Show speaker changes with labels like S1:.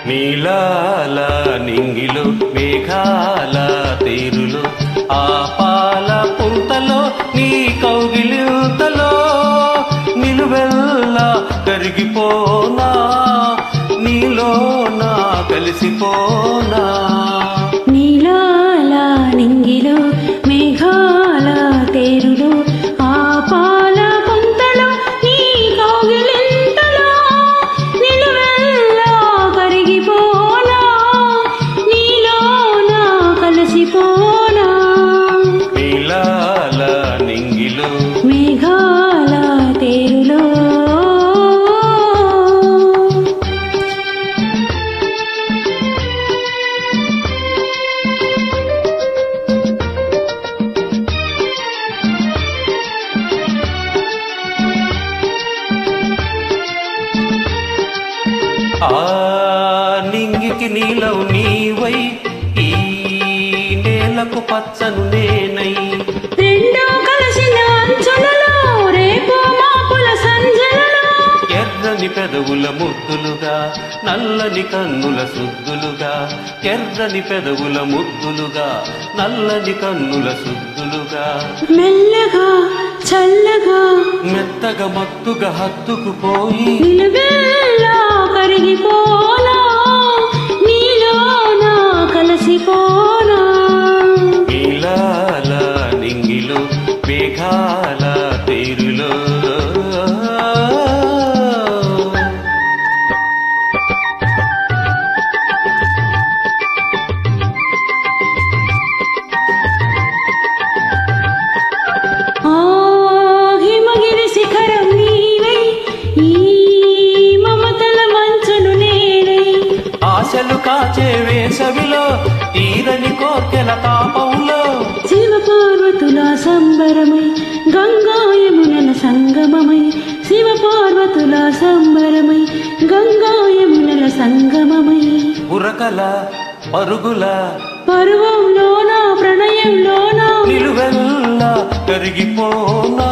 S1: నీలాల నింగిలో మేఘాల తీరులో ఆ పాల పుంతలో నీ కౌగిలింతలో నిలువెల్లా కరిగిపోనా నీలో నా కలిసిపోనా
S2: నీలాల నింగిలో మేఘాల తేరులో ఆ పాల పుంతలో నీ కౌగిలింతలో నిలువెల్లా కరిగిపోనా నీలో నా కలిసిపోనా
S1: నీలాల నింగిలో
S2: మేఘాల తేరులో
S1: ఆ నింగికి నీలవు నీవై ఈ నేలకు పచ్చను నేనై
S2: రెండో కలిసిన అంచులలో రేపు మాపుల సంజలలో
S1: ఎర్రని పెదవుల ముద్దులుగా నల్లని కన్నుల సుద్దులుగా ఎర్రని పెదవుల ముద్దులుగా నల్లని కన్నుల సుద్దులుగా
S2: మెల్లగా చల్లగా
S1: మెత్తగా మత్తుగా హత్తుకుపోయి
S2: నిలువెల్లా కరిగిపోనా నీలో నా కలిసిపోనా
S1: నీలాల నింగిలో మేఘాల తీరులో
S2: ఆ హిమగిరి శిఖరం నీవై ఈ మమతల మంచును నేనై
S1: ఆశలు కాచే వేసవిలో తీరని కోర్కెల తాపంలో
S2: శివ పార్వతుల సంబరమై గంగాయమునల సంగమమై శివ పార్వతుల సంబరమై గంగాయమునల సంగమమై
S1: ఉరకల పరుగుల
S2: పర్వంలోనా ప్రణయంలోనా
S1: నిలువెల్లా కరిగిపోనా